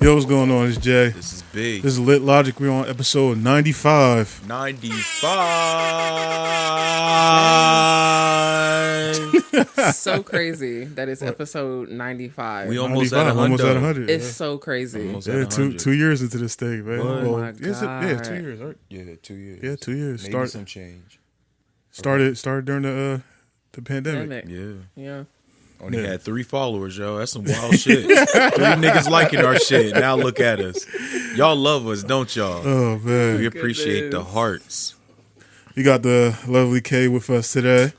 Yo, what's going on? It's Jay. This is Big. This is Lit Logic. We're on episode 95. 95. So crazy that it's episode 95. We almost at 100. Almost at 100. It's so crazy. Almost Yeah, at 100. two years into this thing, man. Oh my yeah, God. 2 years, right? Yeah, 2 years. Yeah, 2 years. Maybe some change. Started during the pandemic. Yeah. Only had 3 followers, yo. That's some wild shit. 3 niggas liking our shit. Now look at us. Y'all love us, don't y'all? Oh, man. We appreciate the hearts. You got the lovely K with us today.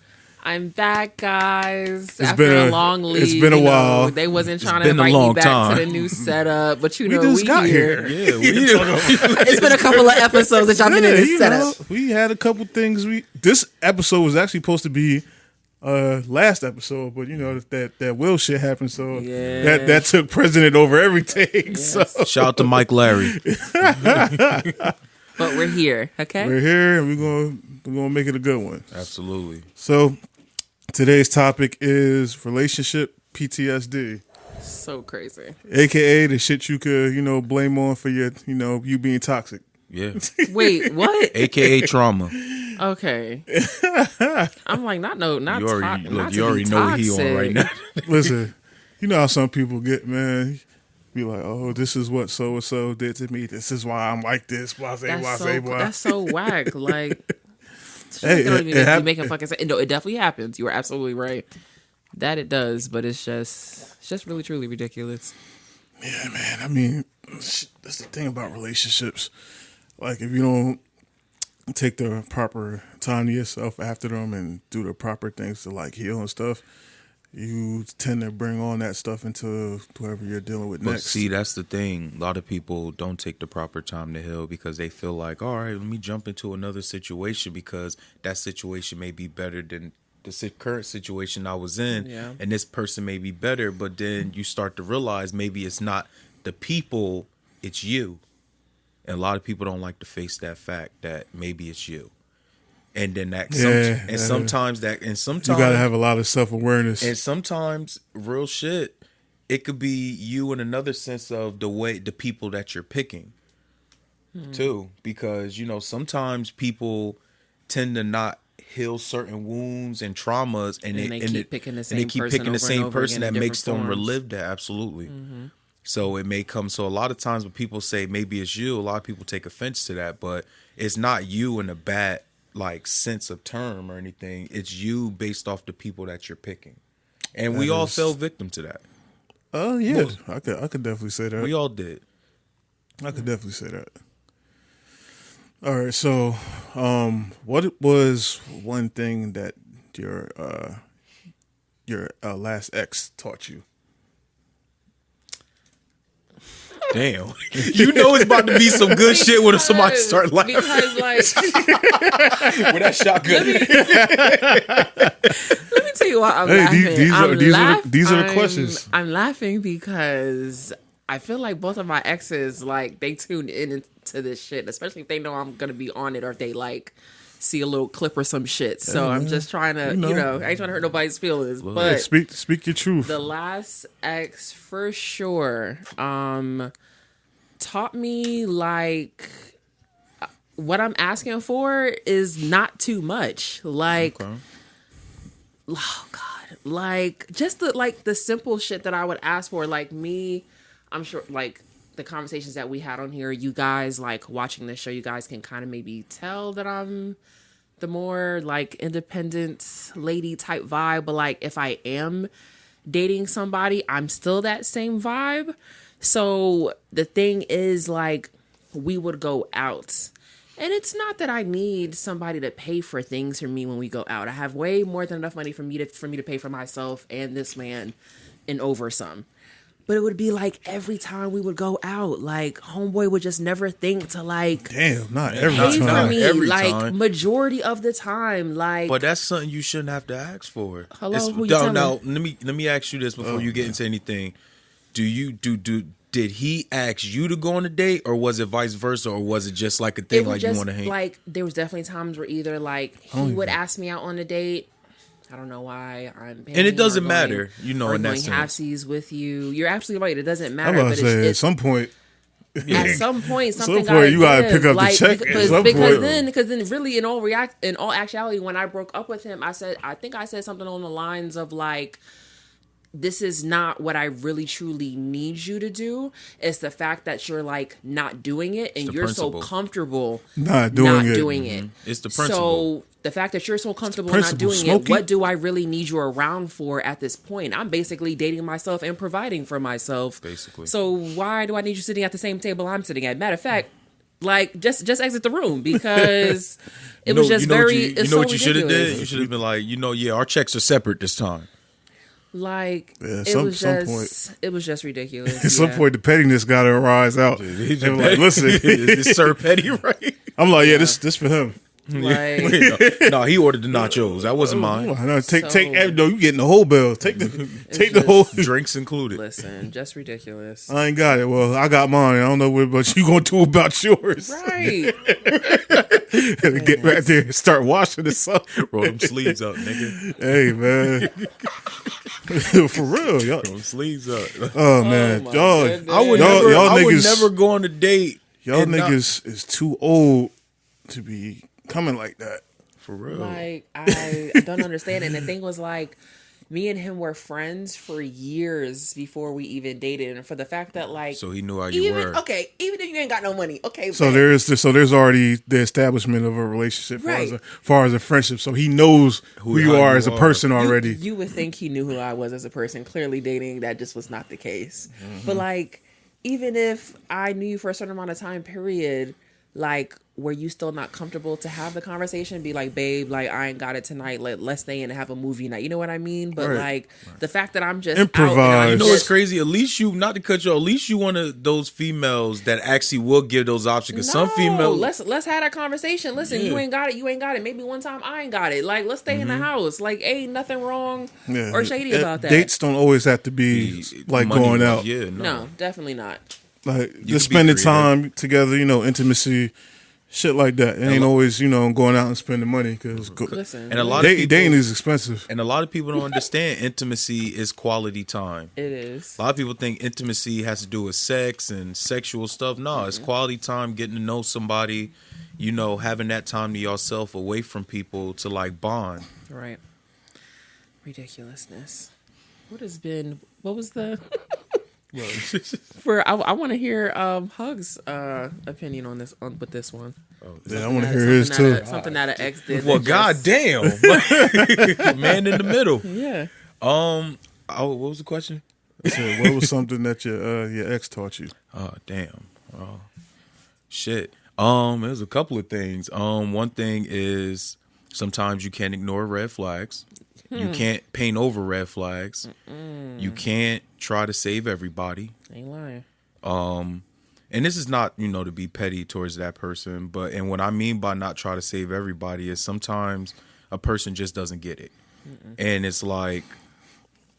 I'm back, guys. It's After been a long leave. It's been a while. They wasn't trying to been a invite long me back time. to the new setup, but We we just got here. Yeah, It's been a couple of episodes that y'all been in this setup. We had a couple things. This episode was actually supposed to be last episode, but that Will shit happened, so Yeah. that took precedent over everything. So Shout out to Mike Larry. But we're here, okay? we're here, and we're gonna make it a good one. Absolutely. So today's topic is relationship PTSD, So crazy. aka the shit you could blame on for your you being toxic. Yeah. Wait, what? AKA trauma. Okay. I'm like, not You already, not you to already be know what he toxic. on right now. Listen, you know how some people get, man. Be like, oh, this is what so and so did to me. This is why I'm like this. That's so whack. Like, Hey, don't it even hap- making fucking sense. No, it definitely happens. You are absolutely right. That it does, but it's just really truly ridiculous. Yeah, man. I mean, that's the thing about relationships. Like, if you don't take the proper time to yourself after them and do the proper things to like heal and stuff, you tend to bring on that stuff into whoever you're dealing with But next. see, that's the thing. A lot of people don't take the proper time to heal because they feel like, all right, let me jump into another situation because that situation may be better than the current situation I was in. Yeah. And this person may be better. But then you start to realize maybe it's not the people, it's you. And a lot of people don't like to face that fact that maybe it's you. And then sometimes you gotta have a lot of self-awareness. and sometimes real shit, it could be you in another sense of the people that you're picking too, because sometimes people tend to not heal certain wounds and traumas, and they keep picking the same person that in makes them different forms. relive that. Absolutely. So it may come. So a lot of times when people say maybe it's you, a lot of people take offense to that, but it's not you in a bad sense of term or anything. It's you based off the people that you're picking, and we all fell victim to that. Oh yeah, I could definitely say that. We all did. I could definitely say that. All right, so what was one thing that your last ex taught you? Damn, it's about to be some good shit when somebody start laughing. Because like, With that shotgun. let me tell you why I'm Hey, laughing. these are the questions. I'm laughing because I feel like both of my exes, like, they tuned into this shit, especially if they know I'm gonna be on it or if they like see a little clip or some shit. So I'm just trying to, I ain't trying to hurt nobody's feelings. But Speak your truth. the last ex for sure taught me like what I'm asking for is not too much. Like, Okay. oh God, like just the simple shit that I would ask for. Like me, I'm sure like the conversations that we had on here, you guys like watching this show, you guys can kind of maybe tell that I'm the more like independent lady type vibe. But like if I am dating somebody, I'm still that same vibe. So the thing is, like, we would go out. And it's not that I need somebody to pay for things for me when we go out. I have way more than enough money for me to pay for myself and this man and over some. But it would be like every time we would go out, like homeboy would just never think to like Damn, not every pay for time. me. Every like time. majority of the time, like. But that's something you shouldn't have to ask for. Hello, who you telling? Now, let me ask you this before you get into anything. Did he ask you to go on a date, or was it vice versa, or was it just like a thing like you want to hang? Like there was definitely times where either like he would ask me out on a date. I don't know why I'm paying, And it doesn't or matter, or in that going sense. halfsies with you. You're absolutely right. It doesn't I'm matter. about But to say, at it's some point, At some point, some something point, you gotta give. pick up the Like, check at because, some because point. then really in all actuality, when I broke up with him, I think I said something on the lines of like, this is not what I really truly need you to do. It's the fact that you're like not doing it and the you're principle. so comfortable Not doing it. doing it. It's the principle. So the fact that you're so comfortable not principle, doing Smokey. it, what do I really need you around for at this point? I'm basically dating myself and providing for myself. Basically. So why do I need you sitting at the same table I'm sitting at? Matter of fact, like just exit the room because it was just very. You know what you should have did? You should have been like, yeah, our checks are separate this time. Like Yeah, it was some just it was just ridiculous. At some point, the pettiness got to arise out. He's They were like, listen, is Sir Petty, right? I'm like, yeah, this for him. like No, he ordered the nachos. That wasn't mine. No, take. So- No, you getting the whole bill. Take the just- whole. Drinks included. listen, just ridiculous. I ain't got it. Well, I got mine. I don't know what about you gonna do about yours. Right. Get back there and start washing this up. Roll them sleeves up, nigga. Hey man, for real, y'all. Roll them sleeves up. Oh man, my y'all, goodness. I would y'all, never. y'all I would niggas, never go on a date. y'all and not- niggas is too old to be coming like that. for real. Like I don't understand. And the thing was like, me and him were friends for years before we even dated, and for the fact that like, So he knew how you even were. okay, even if you ain't got no money, okay. So bet. there's already the establishment of a relationship, Right. far as a friendship. So he knows who you how are you as a are. person You- already. You would think he knew who I was as a person. Clearly, dating that just was not the case. Mm-hmm. But like, even if I knew you for a certain amount of time period, like, were you still not comfortable to have the conversation? Be like, babe, like I ain't got it tonight. Let's stay in and have a movie night. You know what I mean? But Right. like the fact that I'm just Improvise. out and I'm You know just- what's crazy? At least you, not to cut you off, at least you one of those females that actually will give those options. Because some females, let's have that conversation. Listen, you Yeah. ain't got it. You ain't got it. Maybe one time I ain't got it. Like, let's stay in the house. Like, ain't nothing wrong Yeah. or shady about that. Dates don't always have to be like money going was- out. Yeah, No, definitely not. Like can just be spending creative. time together, intimacy, shit like that. It ain't always, going out and spending money because Listen, And a lot of people, dating is expensive. and a lot of people don't understand intimacy is quality time. it is. A lot of people think intimacy has to do with sex and sexual stuff. No, it's quality time, getting to know somebody, having that time to yourself away from people to like bond. Right. Ridiculousness. What was the I want to hear Hug's opinion on with this one. Yeah, I want to hear his too. Something that an ex did. Well, that just- goddamn, man in the middle. Yeah. Oh, what was the question? So what was something that your ex taught you? Oh, damn. Oh, shit. There's a couple of things. One thing is sometimes you can't ignore red flags. You can't paint over red flags. You can't try to save everybody. Ain't lying. And this is not, to be petty towards that person, and what I mean by not try to save everybody is sometimes a person just doesn't get it. And it's like,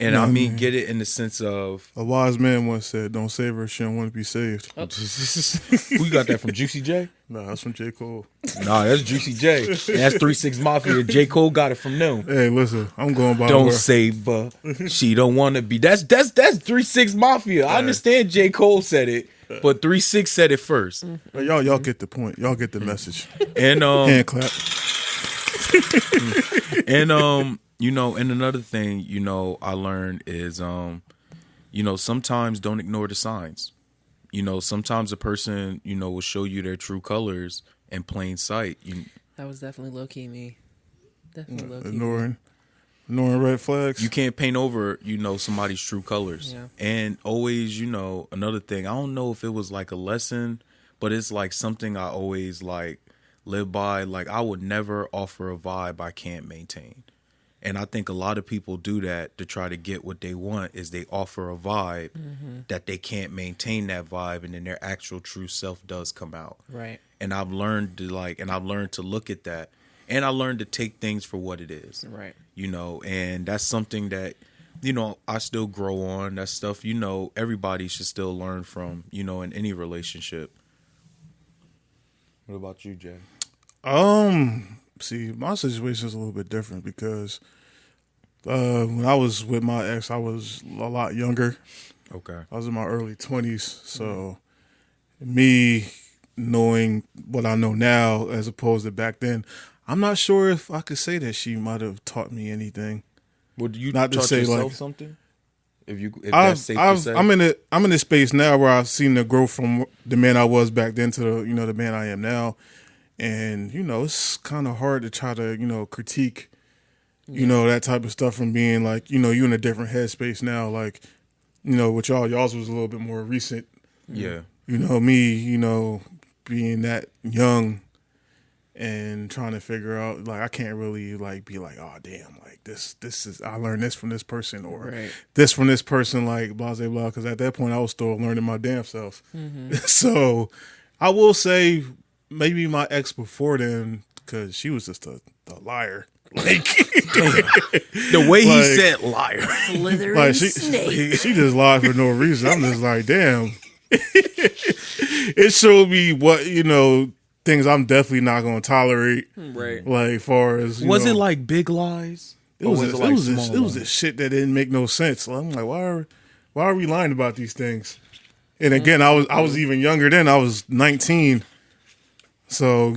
and I mean, get it in the sense of, A wise man once said, "Don't save her; she don't want to be saved." we got that from Juicy J? Nah, that's from J. Cole. Nah, that's Juicy J. And that's 3-6 Mafia. J. Cole got it from them. Hey, listen, I'm going by Don't where- save her. She don't want to be. That's 3-6 Mafia. I understand J. Cole said it, but 3-6 said it first. But y'all get the point. Y'all get the message. And Hand clap. and and another thing, I learned is sometimes don't ignore the signs. Sometimes a person, will show you their true colors in plain sight. That was definitely low key me. Definitely low key. Ignoring red flags. You can't paint over, somebody's true colors. Yeah. And always, another thing, I don't know if it was like a lesson, but it's like something I always like live by. Like I would never offer a vibe I can't maintain. And I think a lot of people do that to try to get what they want is they offer a vibe that they can't maintain that vibe, and then their actual true self does come out. Right. And I've learned to look at that, and I learned to take things for what it is. Right. And that's something that, I still grow on. That stuff, everybody should still learn from, in any relationship. What about you, Jay? See, my situation is a little bit different because when I was with my ex, I was a lot younger. Okay. I was in my early 20s, so me knowing what I know now as opposed to back then, I'm not sure if I could say that she might have taught me anything. Would you Not to taught say, yourself like- something? If that's safe to say. I'm in a space now where I've seen the growth from the man I was back then to the man I am now, and it's kind of hard to try to critique that type of stuff from being like you in a different headspace now, like with y'all's was a little bit more recent. Yeah. Me being that young and trying to figure out, like, I can't really like be like, oh damn, like this is, I learned this from this person or Right. this from this person, like blah blah blah, because at that point I was still learning my damn self. So I will say maybe my ex before then, because she was just a liar. Like The way he Like- said liar. Slithering like snake. she just lied for no reason. I'm just like, damn. It showed me what things I'm definitely not gonna tolerate. Right. Like, far as Was it like big lies? it Or was was this, it like it was small this, it was lies? this shit that didn't make no sense. I'm like, why are we lying about these things? And again, I was even younger then. I was 19, so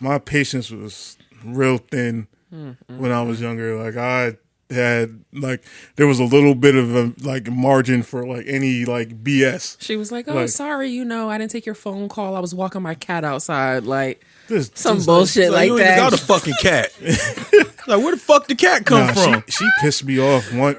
my patience was real thin when I was younger. Like, I had like, there was a little bit of a like margin for like any like BS. She was like, "Oh, Like- sorry, I didn't take your phone call. I was walking my cat outside." Like some Just bullshit like you ain't even got a that. fucking cat. Like, where the fuck the cat come Nah, from? she pissed me off one.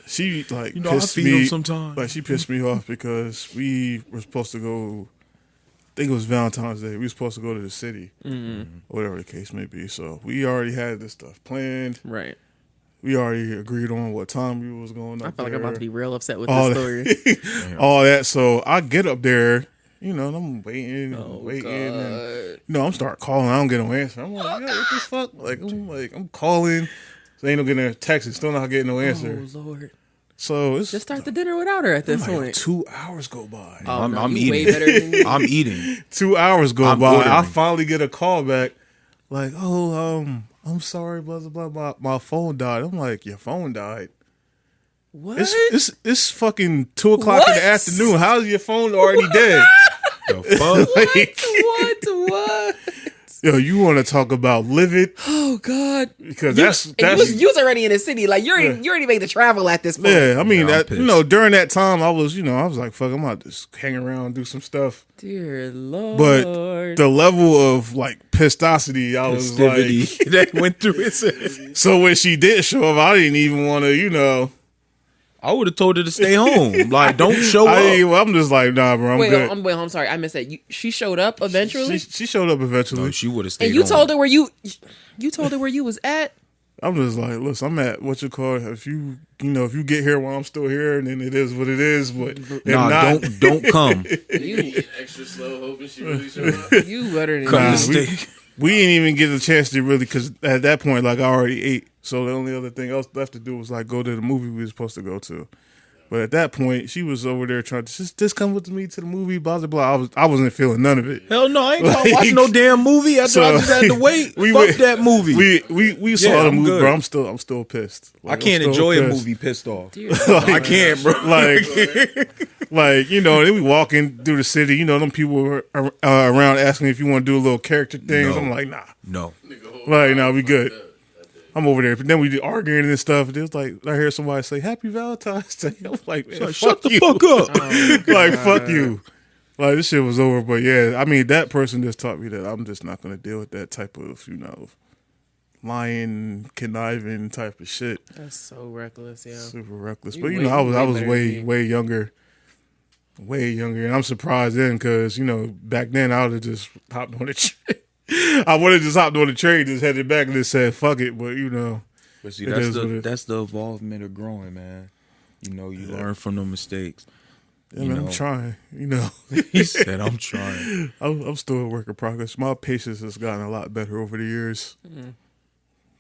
She like I pissed feed me him sometimes. Like, she pissed me off because we were supposed to go. I think it was Valentine's Day. We were supposed to go to the city, or whatever the case may be. So we already had this stuff planned. Right. We already agreed on what time we was going up I felt like there. I'm about to be real upset with all this story. that, all that. So I get up there, and I'm waiting, Oh, and I'm start calling. I don't get no answer. I'm like, yeah, what the fuck? I'm calling. So ain't no getting a text. Still not getting no answer. Oh Lord! So it's Just start the dinner without her at this like point. 2 hours go by. Oh, I'm no, you eating. way better than me. I'm eating. 2 hours go I'm by. I ordering. finally get a call back, like, oh, I'm sorry, blah blah blah. My phone died. I'm like, your phone died. What? It's fucking 2 o'clock in the What? afternoon. How's your phone already dead? The fuck? What? Yo, you want to talk about livid? Oh God! Because And you was already in the city. Like you already made the travel at this point. yeah. I mean, Yeah, I'm that pissed. during that time, I was like, fuck, I'm about to just hang around and do some stuff. Dear Lord. But the level of like pistosity, I was Festivity like, that went through his head. so when she did show up, I didn't even want to, I would have told her to stay home. Like, don't show up. I'm just like, nah, bro, I'm wait, good. I'm sorry. I missed that. She showed up eventually, She showed up eventually. No, she would have stayed and you home. told her where you told her where you was at. I'm just like, listen, I'm at what you call it. If you get here while I'm still here, then it is what it is. But if Nah, not, don't come. You Extra slow, hoping she really showed up. you better than Cut Nah, the we- steak. we didn't even get a chance to really, because at that point, like, I already ate. So the only other thing else left to do was like go to the movie we were supposed to go to. But at that point, she was over there trying to just come with me to the movie, blah blah blah. I wasn't feeling none of it. Hell no, I ain't Like, gonna watch no damn movie after I so- just had to wait. we Fuck went- that movie. We saw Yeah, the I'm movie, good. bro. I'm still pissed. I Like, can't I'm still enjoy a pissed. movie pissed off. Dear I can't, bro. Like, then we walking through the city, them people were around asking if you want to do a little character things. No. I'm like, nah. No. Like, nah, we good. I'm over there. But then we did arguing and stuff. And it was like, I hear somebody say, Happy Valentine's Day. I'm like, man, Like, shut the you. fuck up. Like, fuck you. Like, this shit was over. But yeah, I mean, that person just taught me that I'm just not going to deal with that type of, lying, conniving type of shit. That's so reckless, yeah. Super reckless. You But way- I was way way better than me. way younger, and I'm surprised then because back then I would have just hopped on the train. I would have just hopped on the train, just headed back, and just said fuck it. But But see, It is what it- that's the involvement of growing, man. You learn from the mistakes. yeah, man, I'm know. trying. He said, I'm trying. I'm still a work in progress. My patience has gotten a lot better over the years.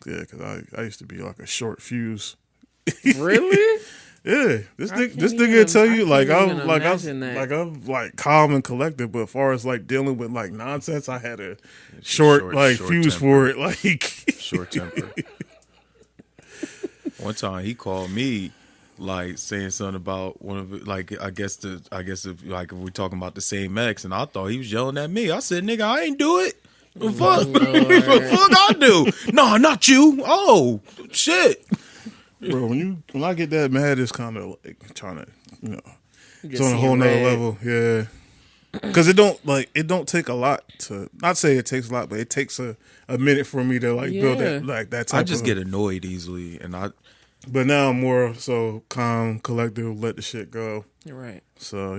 Yeah, because I used to be like a short fuse. Really? Yeah, this I nigga, this can't nigga even- tell you I like can't I'm even like imagine that. I'm like calm and collected, but as far as like dealing with like nonsense, I had a short fuse temper. for it. Like Short temper. One time he called me like saying something about one of it, like I guess if we're talking about the same ex, and I thought he was yelling at me. I said, "Nigga, I ain't do it. The fuck, the fuck I do? No, not you. Oh shit, Bro, when I get that mad, it's kind of like trying to, it's Just on a see whole nother red. level. Yeah. Because it don't take a lot to, not say it takes a lot, but it takes a minute for me to like build Yeah. that, like that type I just of, get annoyed easily, and but now I'm more so calm, collective, let the shit go. You're right. So,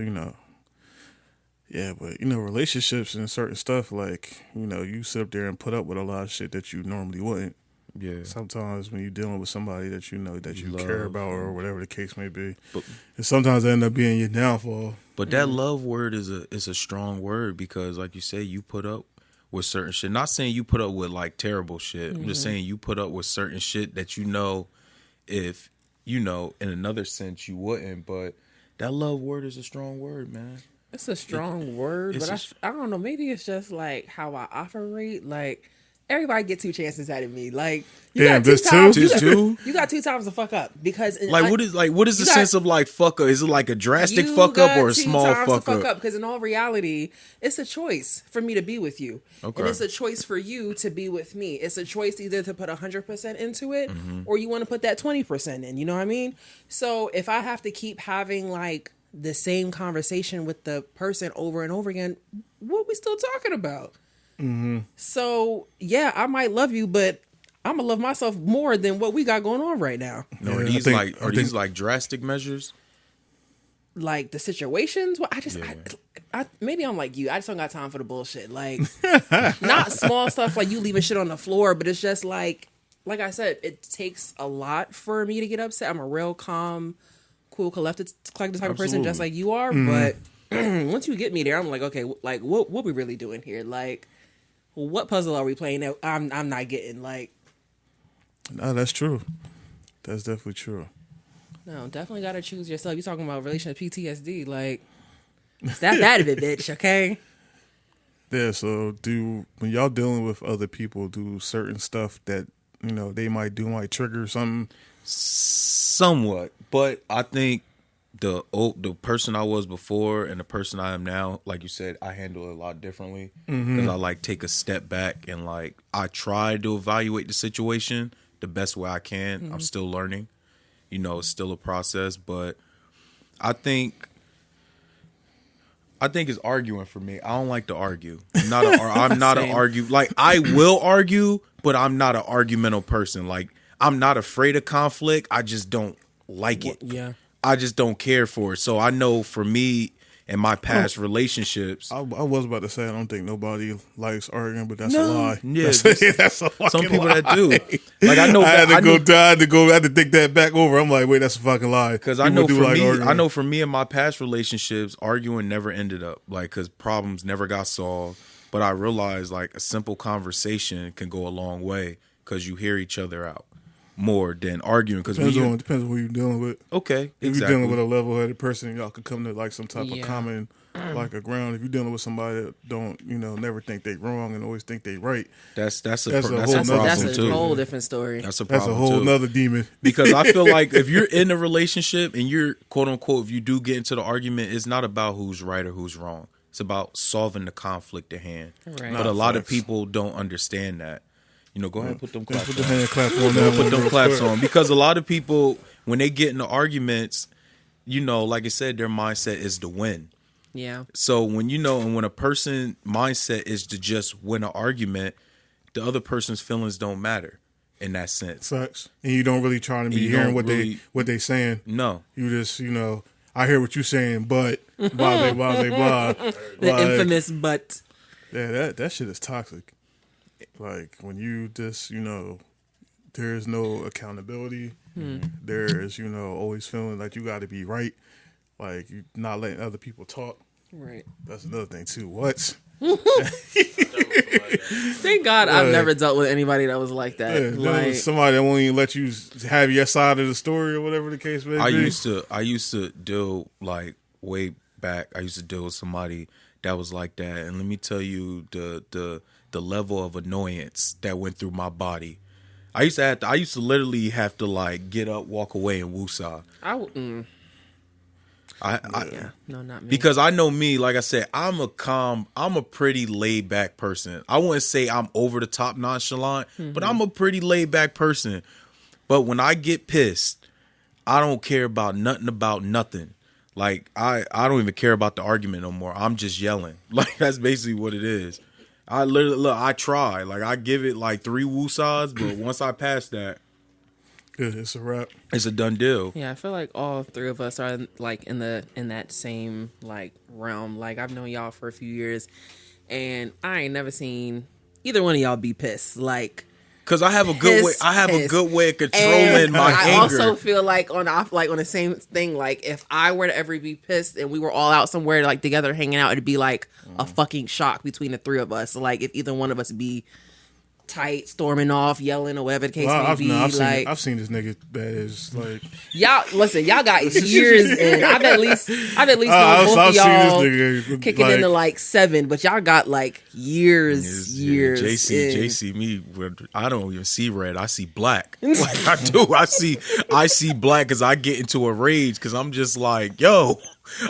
yeah, but relationships and certain stuff, like, you sit up there and put up with a lot of shit that you normally wouldn't. yeah. Sometimes when you're dealing with somebody that that you Love. care about or whatever the case may be, But- and sometimes it end up being your downfall. But that love word is a strong word because, like you say, you put up with certain shit. Not saying you put up with like terrible shit. I'm just saying you put up with certain shit that if in another sense you wouldn't. But that love word is a strong word, man. It's a strong word, it's but I don't know. Maybe it's just like how I operate. Like everybody get two chances out of me. Like you Damn, got two there's times. two? You got, There's two? you got two times to fuck up because What is the you got- sense of like fuck up? Is it like a drastic you fuck up got or a two small times fuck to fuck up? Because in all reality, it's a choice for me to be with you, Okay. and it's a choice for you to be with me. It's a choice either to put 100% into it, Mm-hmm. or you want to put that 20% in. You know what I mean? So if I have to keep having like the same conversation with the person over and over again, what we still talking about? So yeah, I might love you, but I'm gonna love myself more than what we got going on right now. No, Yeah, are I these think- these like drastic measures? Like the situations, well, Yeah. I maybe I'm like you. I just don't got time for the bullshit. Like not small stuff like you leaving shit on the floor, but it's just like I said, it takes a lot for me to get upset. I'm a real calm, cool, collected type of person, Absolutely. just like you are. But once you get me there, I'm like, okay, like what we really doing here? Like, what puzzle are we playing that I'm not getting? Like, No, that's true. That's definitely true. no, definitely got to choose yourself. You talking about relationship PTSD? Like, snap out of it, bitch. Okay. Yeah, so when y'all dealing with other people, do certain stuff that, they might do might trigger something? Somewhat, but I think the person I was before and the person I am now, like you said, I handle it a lot differently because I like take a step back and like I try to evaluate the situation the best way I can. I'm still learning, it's still a process, but I think it's arguing for me. I don't like to argue. I'm not an Same. argue. Like I will argue, but I'm not an argumental person. Like I'm not afraid of conflict. I just don't like it. Yeah. I just don't care for it. So I know for me and my past relationships, I was about to say I don't think nobody likes arguing, but that's a lie. Yeah, that's, that's a fucking some people lie. that do. Like I know I had that I had to think that back over. I'm like, wait, that's a fucking lie. because I know People do for like me, arguing. I know for me and my past relationships, arguing never ended up like because problems never got solved. But I realized like a simple conversation can go a long way because you hear each other out more than arguing. Because depends on who you're dealing with. okay, If exactly. you're dealing with a level-headed person, y'all could come to like some type of Yeah. common, like a ground. If you're dealing with somebody that don't, never think they wrong and always think they right, that's a That's a problem whole nother- That's a too. whole different story. That's a that's problem a whole too. nother demon. Because I feel like if you're in a relationship and you're quote unquote, if you do get into the argument, it's not about who's right or who's wrong. It's about solving the conflict at hand. Right. But Nah, a lot of facts. people don't understand that. Go ahead and put them claps Put the on. hand clap on that. Put one them real claps quick. on. Because a lot of people, when they get into arguments, like I said, their mindset is to win. Yeah. So and when a person mindset is to just win an argument, the other person's feelings don't matter in that sense. Facts. And you don't really try to be You hearing don't really- what they saying. No. You just, I hear what you're saying, but blah, blah, blah, blah. The Like, infamous but. Yeah, that shit is toxic. Like when you just, there's no accountability. There is, always feeling like you got to be right. Like you not letting other people talk. Right. That's another thing too. What? Thank God I've never dealt with anybody that was like that. Yeah, there like, was somebody that won't even let you have your side of the story or whatever the case may be. I used to deal like way back. I used to deal with somebody that was like that, and let me tell you the level of annoyance that went through my body. I used to literally have to like get up, walk away, and woosah. Yeah, no, not me. Because I know me, like I said, I'm a pretty laid back person. I wouldn't say I'm over the top nonchalant, but I'm a pretty laid back person. But when I get pissed, I don't care about nothing. Like I don't even care about the argument no more. I'm just yelling. Like that's basically what it is. I literally look. I try. Like I give it like 3 woosahs, but once I pass that, it's a wrap. it's a done deal. Yeah, I feel like all three of us are like in that same like realm. Like I've known y'all for a few years, and I ain't never seen either one of y'all be pissed. Like, Cause I have a good way. I have a good way of controlling my I anger. also feel like on the same thing. Like if I were to ever be pissed and we were all out somewhere like together hanging out, it'd be like a fucking shock between the three of us. So, like if either one of us be tight, storming off, yelling, or whatever the case may be. I've seen this nigga bad as like y'all. Listen, y'all got years in. I've at least known both of I've y'all seen this nigga kicking like, into like 7, but y'all got like years. JC me. I don't even see red. I see black. Like I do. I see black because I get into a rage because I'm just like, yo,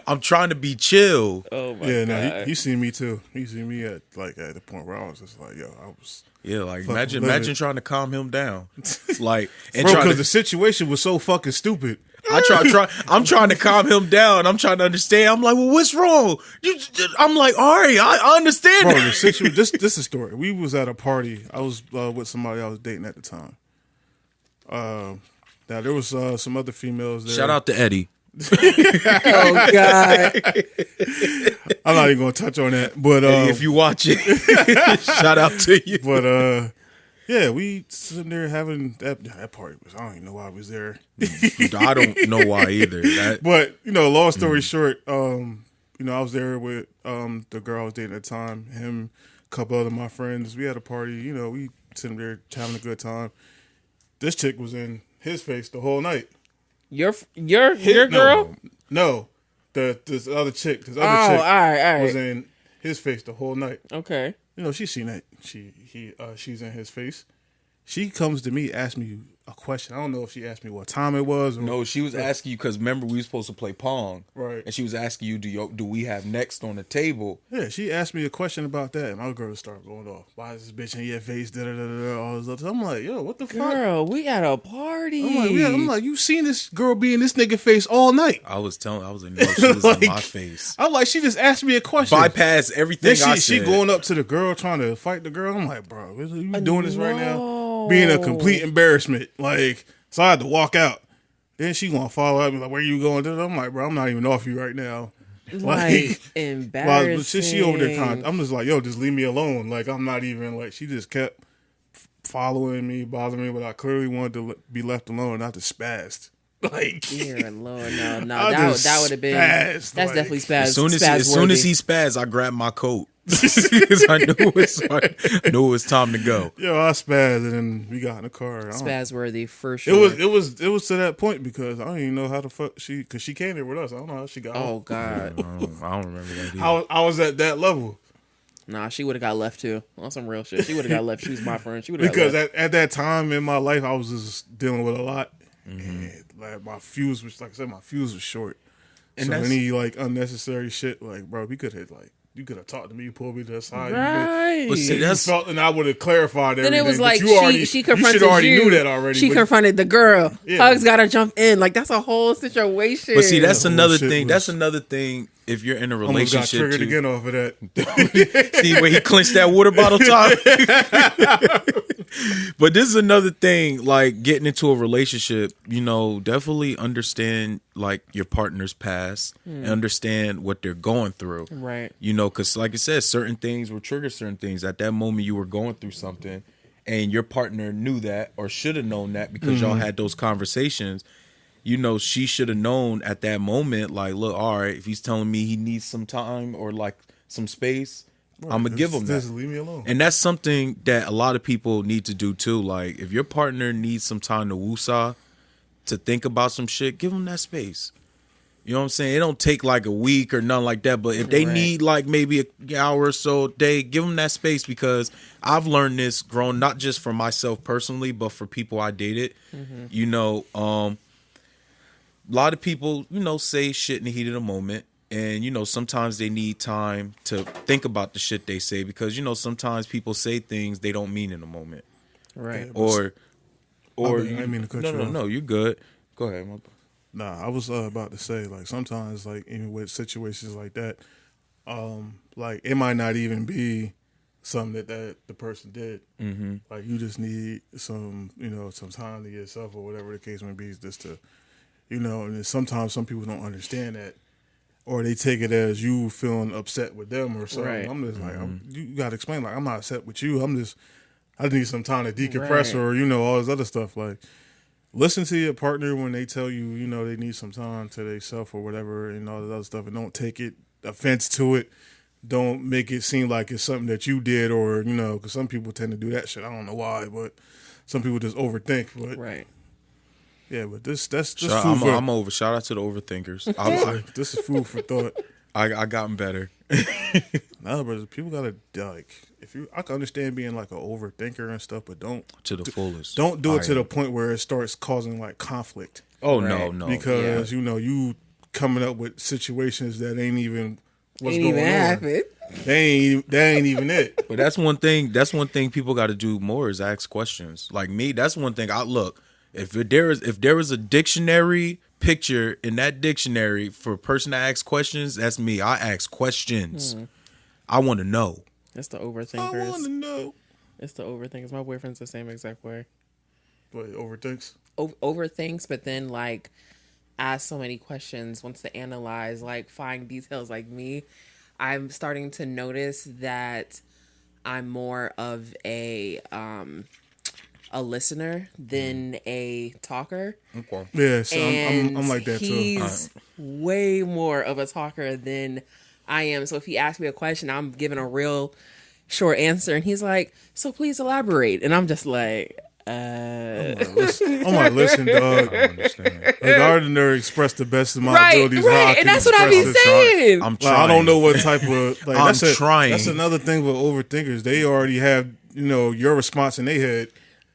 I'm trying to be chill. Oh my yeah, god. no, he seen me too. He seen me at the point where I was just like, yo, I was. Yeah, like imagine trying to calm him down. Like and Bro, trying because to the situation was so fucking stupid. I'm trying to calm him down. I'm trying to understand. I'm like, well, what's wrong? I'm like, all right, I understand. Bro, that. the situation. This is a story. We was at a party. I was with somebody I was dating at the time. Now there was some other females there. Shout out to Eddie. Oh god. I'm not even gonna touch on that, but Eddie, if you watch it, shout out to you. But yeah, we sitting there having that party. I don't even know why I was there. I don't know why either. But long story short, I was there with the girl I was dating at the time. Him, a couple other my friends. We had a party. We sitting there having a good time. This chick was in his face the whole night. Your girl? No. This other chick. This other chick all right. was in his face the whole night. Okay. She's seen that. She's in his face. She comes to me, asks me a question. I don't know if she asked me what time it was. Or, no, she was asking you because remember we were supposed to play Pong, right? And she was asking you, do we have next on the table? Yeah, she asked me a question about that, and my girl started going off. Why is this bitch in your face? Da da da da. All this other. I'm like, yo, what the fuck? Girl, we at a party. I'm like, you seen this girl be in this nigga face all night? I was like, no, she was in my face. I'm like, she just asked me a question. Bypass everything. Then she going up to the girl trying to fight the girl. I'm like, bro, you doing this right now? Being a complete embarrassment. Like, so I had to walk out. Then she gonna follow up me like, where you going? I'm like, bro, I'm not even off you right now. Like embarrassing. But she over there I'm just like, yo, just leave me alone. Like, I'm not even like, she just kept following me, bothering me, but I clearly wanted to be left alone, not to spaz. Like, dear Lord, no, that would have been. That's like, definitely spaz. As soon as he spazzed, I grabbed my coat because I knew it was time to go. Yo, I spazzed and then we got in the car. Spaz worthy for sure. It was to that point because I don't even know how the fuck because she came there with us. I don't know how she got. Oh God, I don't remember that either. I was at that level. Nah, she would have got left too. On some real shit, she would have got left. She was my friend. She would have because at that time in my life, I was just dealing with a lot. And like my fuse was, like I said, my fuse was short. And so any like unnecessary shit, like, bro, you could have talked to me, pulled me to the side, right? But see, that's felt, and I would have clarified everything. Then it was like she you confronted should already you. knew that already. She confronted the girl. Yeah. Hugs got to jump in. Like that's a whole situation. But see, that's another thing. Was, that's another thing. If you're in a almost relationship, got triggered again off of that. See where he clenched that water bottle top. But this is another thing. Like getting into a relationship, definitely understand like your partner's past and understand what they're going through. Right. Because like I said, certain things will trigger certain things. At that moment, you were going through something, and your partner knew that or should have known that because y'all had those conversations. She should have known at that moment, like, look, all right, if he's telling me he needs some time or like some space, right, I'm going to give him that. Just leave me alone. And that's something that a lot of people need to do too. Like, if your partner needs some time to woosah, to think about some shit, give him that space. You know what I'm saying? It don't take like a week or nothing like that. But if they Right. need like maybe an hour or so a day, give them that space, because I've learned this grown, not just for myself personally, but for people I dated. You know, a lot of people, you know, say shit in the heat of the moment. And, you know, sometimes they need time to think about the shit they say, because, you know, sometimes people say things they don't mean in the moment. Right. Or I didn't mean to cut you off. No, you're good. Go ahead. Nah, I was about to say, like, sometimes, like, even with situations like that, like, it might not even be something that the person did. Mm-hmm. Like, you just need some, you know, some time to yourself or whatever the case may be, just to, you know, and then sometimes some people don't understand that, or they take it as you feeling upset with them or something. Right. I'm just like, you got to explain, like, I'm not upset with you. I need some time to decompress, Right. or, you know, all this other stuff. Like, listen to your partner when they tell you, you know, they need some time to themselves or whatever, and all that other stuff, and don't take it offense to it. Don't make it seem like it's something that you did, or, you know, because some people tend to do that shit. I don't know why, but some people just overthink. But Right. yeah, but that's food I'm over. Shout out to the overthinkers. like, this is food for thought. I gotten better. No, but people gotta, like, I can understand being like an overthinker and stuff, but don't To the fullest. Don't do it I to the am. point where it starts causing like conflict. Oh, Right. no. Because you know, you coming up with situations that ain't even what's Ain't going even on. happen. That ain't even it. But that's one thing people got to do more is ask questions. Like me, that's one thing. If there was a dictionary picture in that dictionary for a person to ask questions, that's me. I ask questions. I want to know. It's the I want to overthinkers. know. It's the overthinkers. My boyfriend's the same exact way. But overthinks. Overthinks, but then like ask so many questions, wants to analyze, like find details. Like me, I'm starting to notice that I'm more of a listener than a talker. Okay. Yeah, so And I'm like that too. he's way more of a talker than I am. So if he asks me a question, I'm giving a real short answer, and he's like, "So please elaborate." And I'm just like, I'm like, listen, dog. I understand. Like, I already expressed the best of my right, abilities. how I right, can and that's what I be express it. saying. I'm Like, trying. I don't know what type of like. I'm trying. That's another thing with overthinkers. They already have, you know, your response in their head.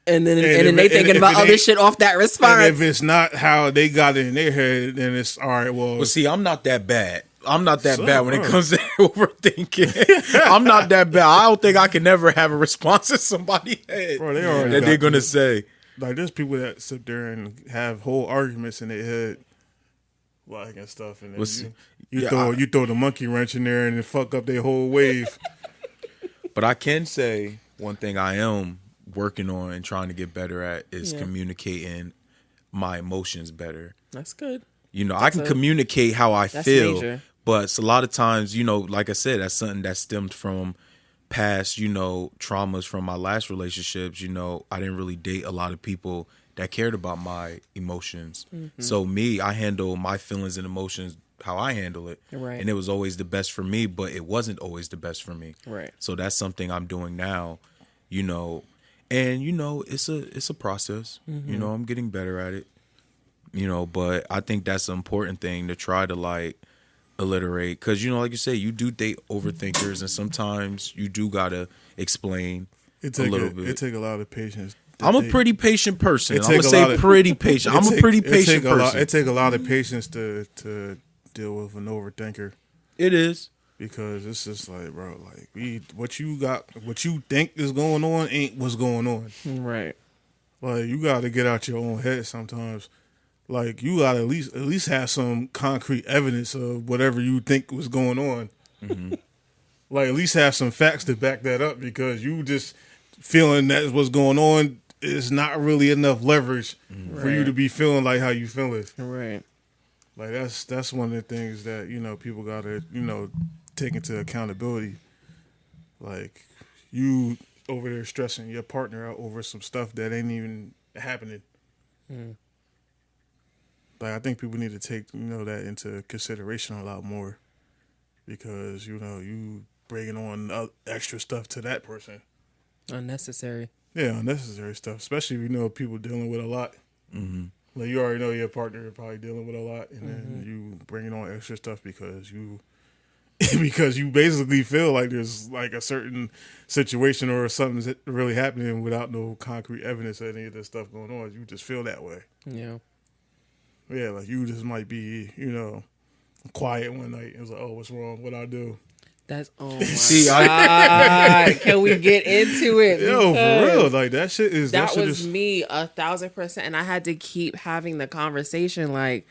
And then if they it- thinking if about it other ain't- shit off that And response. if it's not how they got it in their head, then it's all right. Well, Well, see, I'm not that bad. I'm not that So, bad when it bro. comes to overthinking. I'm not that bad. I don't think I can never have a response to somebody's head Bro, they already that got they're gonna you. say. like there's people that sit there and have whole arguments in their head, like and stuff, and then Well, see, you yeah, you throw the monkey wrench in there and it fuck up their whole wave. But I can say one thing I am working on and trying to get better at is Yeah. communicating my emotions better. That's good. You know, I can communicate how I That's feel, major. but it's a lot of times, you know, like I said, that's something that stemmed from past, you know, traumas from my last relationships. You know, I didn't really date a lot of people that cared about my emotions. Mm-hmm. So me, I handle my feelings and emotions how I handle it. Right. And it was always the best for me, but it wasn't always the best for me. Right. So that's something I'm doing now, you know. And you know, it's a process. Mm-hmm. You know, I'm getting better at it. You know, but I think that's an important thing to try to like alliterate, because you know, like you say, you do date overthinkers, and sometimes you do gotta explain It a take little bit. It take a lot of patience. I'm a pretty patient person. It I'm gonna take a lot say of- pretty patient. I'm a pretty patient person. It take a lot of patience to deal with an overthinker, It is. because it's just like, bro, like what you think is going on ain't what's going on. Right. Like, you got to get out your own head sometimes. Like, you got to at least have some concrete evidence of whatever you think was going on. Mm-hmm. Like, at least have some facts to back that up, because you just feeling that's what's going on is not really enough leverage for you Right. to be feeling like how you feeling. Right. Like, that's one of the things that, you know, people got to, you know, take into accountability. Like, you over there stressing your partner out over some stuff that ain't even happening. Like, I think people need to take, you know, that into consideration a lot more, because, you know, you bringing on extra stuff to that person. Unnecessary. Yeah, unnecessary stuff, especially if you know people dealing with a lot. Like you already know your partner you're probably dealing with a lot, and then you bringing on extra stuff because you because you basically feel like there's like a certain situation or something's really happening without no concrete evidence of any of this stuff going on. You just feel that way. Yeah. Yeah, like you just might be, quiet one night and it's like, oh, what's wrong? What I do? That's God. Can we get into it? Yo, for real, like that shit is that shit was is, me 1,000%, and I had to keep having the conversation. Like,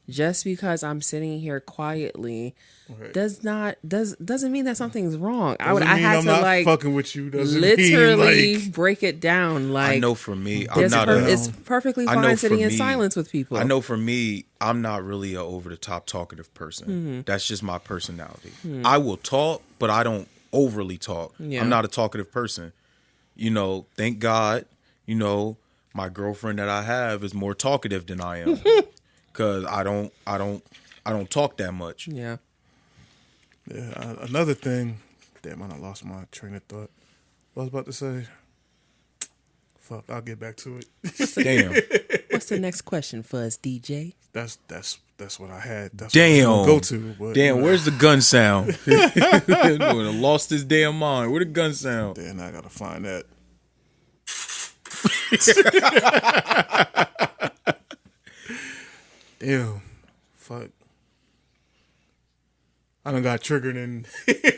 just because I'm sitting here quietly right. doesn't mean that something's wrong. Doesn't I mean had I'm to not like fucking with you. Doesn't literally mean, like, break it down. Like, I know for me, I'm not it's perfectly I know fine for sitting in me- silence with people. I know for me, I'm not really a over the top talkative person. That's just my personality. I will talk, but I don't overly talk. Yeah. I'm not a talkative person. Thank God, my girlfriend that I have is more talkative than I am. Cause I don't talk that much. Yeah. Yeah, another thing. Damn, I lost my train of thought. What I was about to say. Fuck, I'll get back to it. Damn. What's the next question for us, DJ? That's what I had. That's Damn. what I was gonna go to. But, Damn, where's the gun sound? Lost his damn mind. Where the gun sound? Then I gotta find that. Damn, fuck. I done got triggered and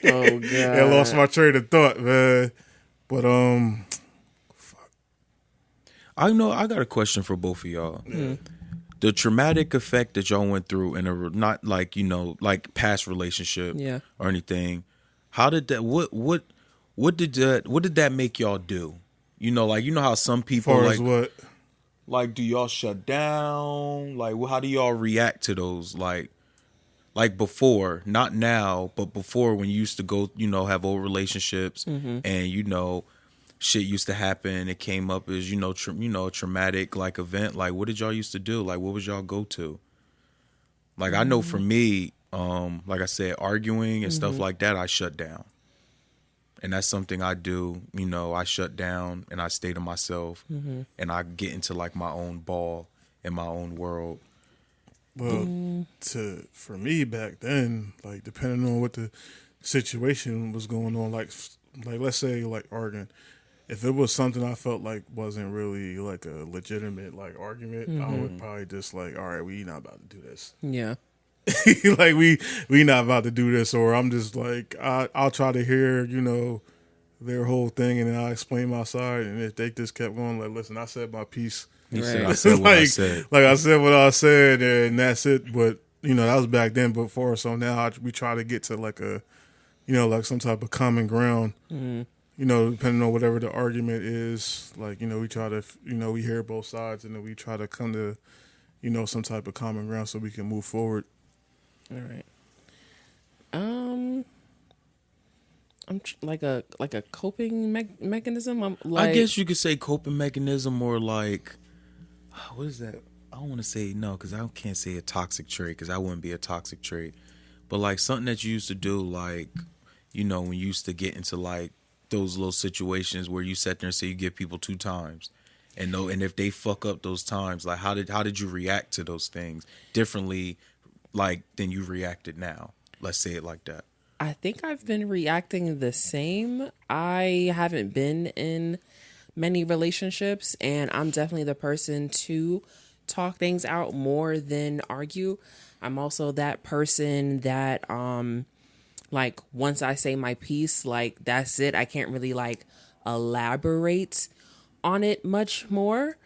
Oh God. and lost my train of thought, man. But I know. I got a question for both of y'all. The traumatic effect that y'all went through in not like like past relationship, Yeah. or anything. How did that? What did that make y'all do? How some as people far like as what? like do y'all shut down? Like how do y'all react to those? Like before, not now, but before when you used to go, have old relationships and shit used to happen. It came up as a traumatic like event. Like what did y'all used to do? Like what was y'all go to? Like I know for me, like I said, arguing and stuff like that, I shut down, and that's something I do. I shut down and I stay to myself, and I get into like my own ball in my own world. Well, for me back then, like depending on what the situation was going on, like let's say like arguing. If it was something I felt like wasn't really like a legitimate like argument, I would probably just like, all right, we not about to do this. Yeah. Like we not about to do this, or I'm just like I'll try to hear their whole thing, and then I explain my side, and if they just kept going like, listen, I said my piece. He said, Right. I said what I Like- said. Like I said what I said, and that's it. But that was back then. Before, so now we try to get to like a, like some type of common ground. Depending on whatever the argument is, like we try to, we hear both sides, and then we try to come to, some type of common ground so we can move forward. All right. Like a coping mechanism. I'm like, I guess you could say coping mechanism, or like, what is that? I don't want to say no, because I can't say a toxic trait, because that wouldn't be a toxic trait. But like something that you used to do, like, when you used to get into like those little situations where you sat there and say you give people 2 times, and if they fuck up those times, like how did you react to those things differently, like than you reacted now? Let's say it like that. I think I've been reacting the same. I haven't been in many relationships, and I'm definitely the person to talk things out more than argue. I'm also that person that like once I say my piece, like that's it. I can't really like elaborate on it much more.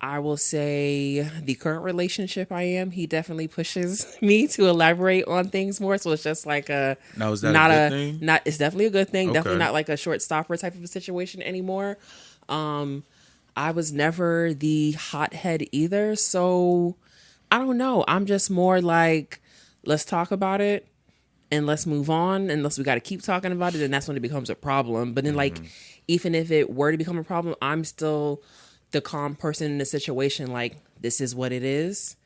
I will say the current relationship I am, he definitely pushes me to elaborate on things more. So it's just like Now, is that not a good thing? Not, it's definitely a good thing. Okay. Definitely not like a short stopper type of a situation anymore. I was never the hothead either. So I don't know. I'm just more like, let's talk about it and let's move on. Unless we got to keep talking about it, and that's when it becomes a problem. But then like, even if it were to become a problem, I'm still the calm person in the situation. Like, this is what it is,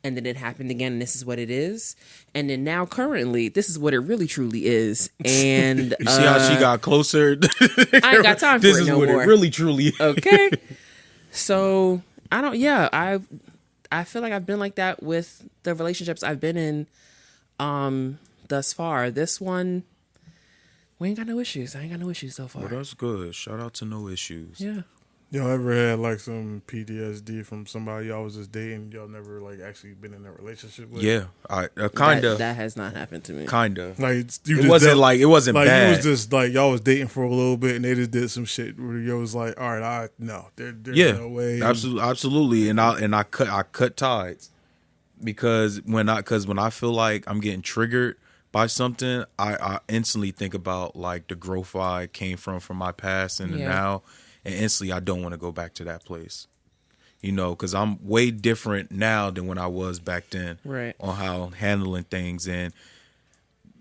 and then it happened again, and this is what it is, and then now currently this is what it really truly is. And You see how she got closer? I ain't got time for This it is no what more. it really truly is. Okay. So I don't. Yeah, I feel like I've been like that with the relationships I've been in, thus far. This one, we ain't got no issues. I ain't got no issues so far. Well, that's good. Shout out to no issues. Yeah. Y'all ever had like some PTSD from somebody y'all was just dating? Y'all never like actually been in a relationship with? Yeah, I kind of. That has not happened to me. Kind of. Like It wasn't like it wasn't like bad. you was just like y'all was dating for a little bit and they just did some shit where you was like, all right, there's no way. Absolutely. And I cut ties because when I feel like I'm getting triggered by something, I instantly think about like the growth I came from my past and the now, and instantly I don't want to go back to that place. You know, because I'm way different now than when I was back then. Right. On how handling things, and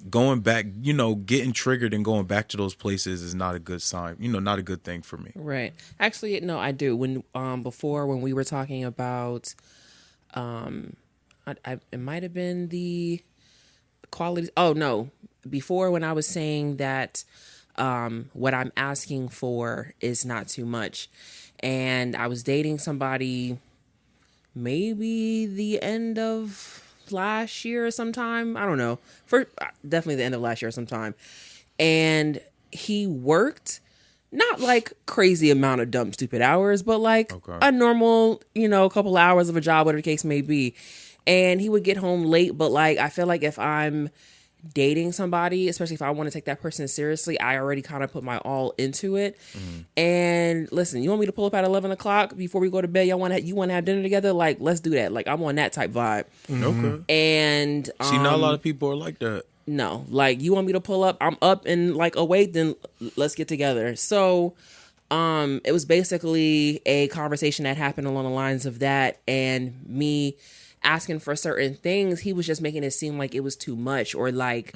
going back, you know, getting triggered and going back to those places is not a good sign. You know, not a good thing for me. Right. Actually, no, I do. When before when we were talking about, it might have been the qualities. Oh no, before when I was saying that, what I'm asking for is not too much, and I was dating somebody, maybe the end of last year or sometime. I don't know. For definitely the end of last year or sometime, and he worked. Not like crazy amount of dumb stupid hours, but like a normal, you know, couple hours of a job, whatever the case may be. And he would get home late, but like I feel like if I'm dating somebody, especially if I want to take that person seriously, I already kind of put my all into it. And listen, you want me to pull up at 11 o'clock before we go to bed? You want to have dinner together? Like, let's do that. Like, I'm on that type vibe. Okay. And See, not a lot of people are like that. no, like you want me to pull up, I'm up and like awake, then let's get together. So it was basically a conversation that happened along the lines of that, and me asking for certain things. He was just making it seem like it was too much, or like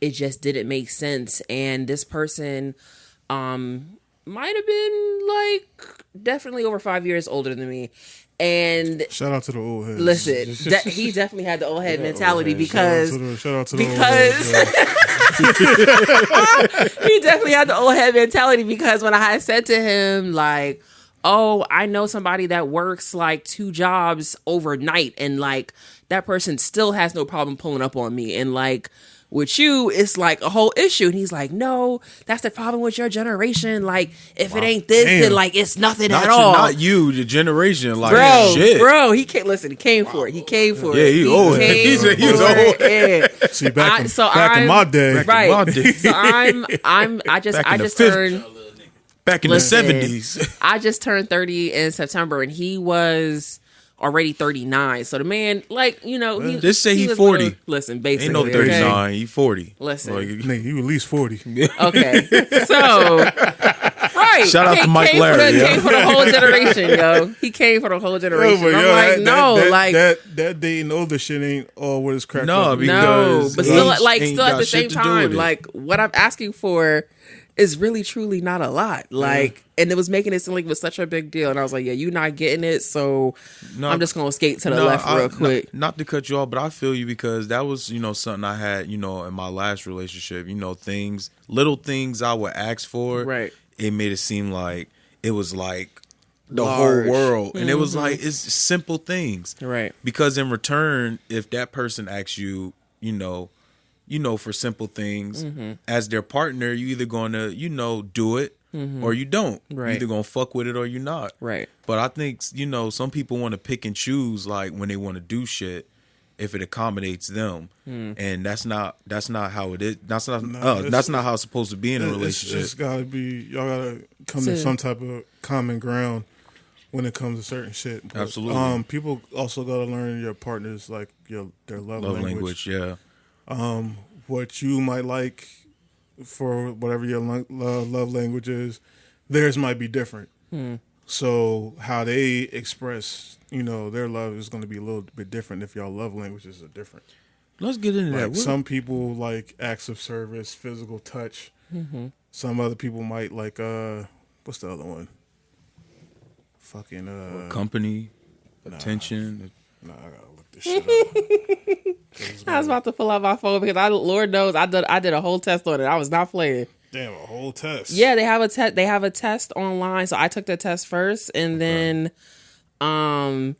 it just didn't make sense. And this person might have been like definitely over 5 years older than me. And shout out to the old heads. listen, he definitely had the old head mentality because shout out to the old heads. He definitely had the old head mentality, because when I had said to him like, oh, I know somebody that works like 2 jobs overnight, and like that person still has no problem pulling up on me, and like with you, it's like a whole issue. And he's like, no, that's the problem with your generation. Like, if it ain't this, then like it's nothing at all. Not you, the generation. Like, shit. Bro, he came. Listen, he came for it. He came for it. Yeah, he old. He was old. Yeah. See, back in my day, right? So I just turned. Back in the 70s. I just turned 30 in September, and he was already 39. So the man, like, you know, just say he was 40. Little, listen, basically. Ain't no 39. He 40. Listen. Like, nigga, you at least 40. Okay. So, right. Shout out to Mike Larry. He came for the whole generation, yo. He came for the whole generation. I'm like, that dating older shit ain't all what it's cracked No, up. because but still at the same time, like, what I'm asking for is really truly not a lot. Like, and it was making it seem like it was such a big deal. And I was like, yeah, you're not getting it, so I'm just gonna skate to the left real quick. Not to cut you off, but I feel you, because that was, you know, something I had, you know, in my last relationship. You know, little things I would ask for. Right. It made it seem like it was like the Large. whole world. And it was like, it's simple things. Right. Because in return, if that person asks you, you know, for simple things, as their partner, you either gonna, you know, do it or you don't. Right. You either gonna fuck with it or you're not. Right. But I think, you know, some people want to pick and choose, like, when they want to do shit, if it accommodates them, and that's not how it is. That's not how it's supposed to be in a relationship. It's gotta be, y'all gotta come to some type of common ground when it comes to certain shit. But, absolutely. People also gotta learn your partners, like their love language. Yeah. What you might like for whatever your love language is, theirs might be different. So how they express, you know, their love is going to be a little bit different if y'all love languages are different. Let's get into Like that. some people like acts of service, physical touch. Some other people might like what's the other one? Fucking company, attention. Nah, I gotta look this shit up. I was about to pull out my phone because Lord knows I did a whole test on it. I was not playing. Damn, a whole test. Yeah, they have a test. They have a test online. So I took the test first, and then, I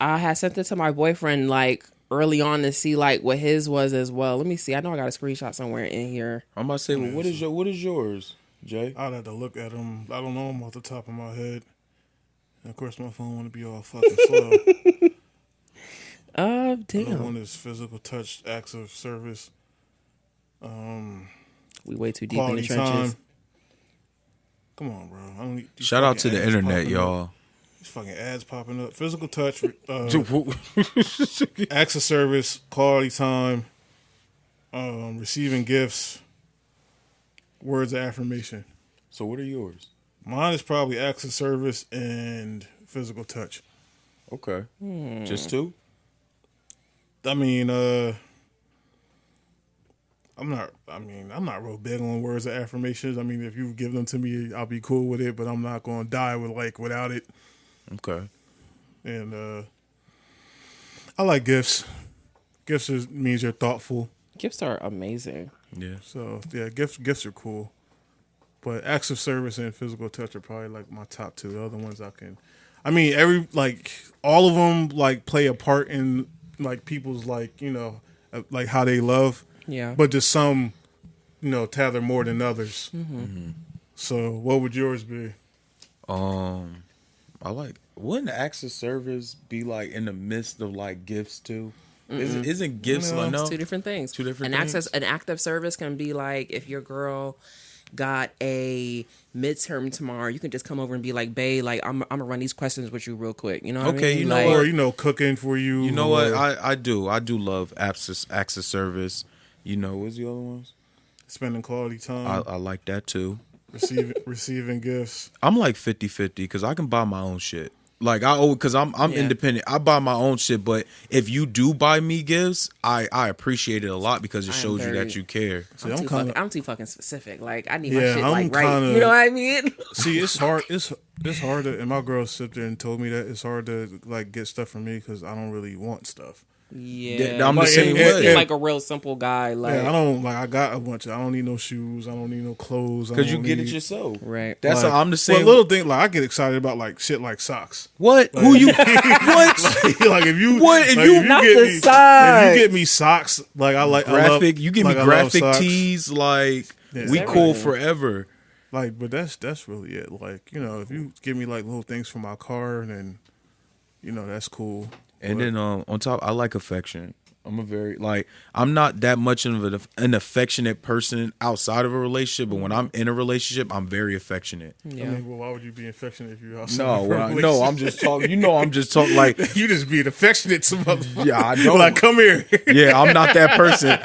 had sent it to my boyfriend like early on to see like what his was as well. Let me see. I know I got a screenshot somewhere in here. I'm about to say, well, what is yours, Jay? I'd have to look at them. I don't know them off the top of my head. And of course, my phone want to be all fucking slow. Damn. One is physical touch, acts of service. We way too deep in the Quality trenches. time. Come on, bro. I don't need these Shout out to fucking the ads internet, popping y'all. up. These fucking ads popping up. Physical touch, acts of service, quality time, receiving gifts, words of affirmation. So what are yours? Mine is probably acts of service and physical touch. Okay. Just two? I mean, I'm not real big on words of affirmations. I mean, if you give them to me, I'll be cool with it, but I'm not going to die without it. Okay. And I like gifts. Means you're thoughtful. Gifts are amazing. Yeah. So yeah, gifts are cool. But acts of service and physical touch are probably like my top two. The other ones all of them like play a part in like people's like, like how they love. Yeah. But just some, tether more than others. Mm-hmm. So what would yours be? Wouldn't acts of service be like in the midst of like gifts too? Isn't gifts like It's two different things. Two different an things? An act of service can be like if your girl got a midterm tomorrow, you can just come over and be like, babe, like I'm gonna run these questions with you real quick. You know what I mean? You know Like, what? Cooking for you. You know what? I do love acts of service. What's the other ones? Spending quality time. I like that too. Receiving gifts. I'm like 50-50 because I can buy my own shit. Like because I'm independent. I buy my own shit, but if you do buy me gifts, I appreciate it a lot because it shows you that you care. See, I'm too fucking specific. Like I need my shit I'm right. You know what I mean? See, it's hard. It's hard to. And my girl sit there and told me that it's hard to like get stuff from me because I don't really want stuff. Yeah, I'm the same way. You're like a real simple guy. Like I don't like. I got a bunch. I don't need no shoes. I don't need no clothes. Because you get it yourself, right? That's like, how I'm the same. Well, little thing like I get excited about like shit like socks. What? Like, Who you? What? Like if you what? If like, you if not get the me, socks. if you get me socks, like I like graphic. I love, You give me like, graphic tees. tees. Like we everything. cool forever. Like, but that's really it. Like if you give me like little things for my car, then that's cool. And then on top, I like affection. I'm not that much of an affectionate person outside of a relationship, but when I'm in a relationship, I'm very affectionate. Yeah. I mean, well, why would you be affectionate if you're outside? No, I'm just talking. I'm just talking like you just being affectionate to motherfuckers. Yeah, I don't. Like, come here. Yeah, I'm not that person.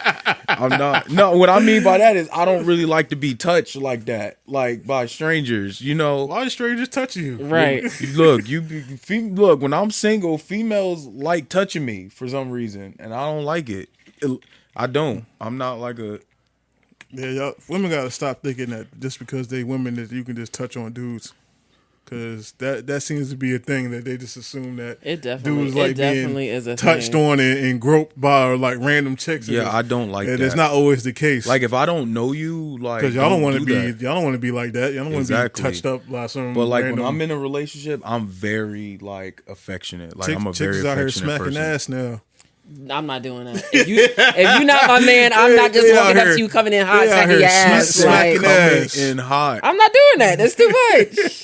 I'm not. No, what I mean by that is I don't really like to be touched like that, like by strangers. Why do strangers touch you? Right. Look, look. When I'm single, females like touching me for some reason, and I don't like it. I don't. I'm not like a. Yeah, y'all, women gotta stop thinking that just because they women that you can just touch on dudes, because that seems to be a thing that they just assume that dudes like being is a touched thing. on and groped by random chicks. Yeah, I don't like that. And it's not always the case. Like if I don't know you, like because y'all don't want to be that. y'all don't want to be like that. Y'all don't want to be touched up by some. But like random, when I'm in a relationship, I'm very like affectionate. Like I'm a very chicks out here affectionate smacking person. ass now. I'm not doing that. If you're not my man, I'm not just walking up to you coming in hot, smacking your ass. Smacking ass. In hot. I'm not doing that. That's too much.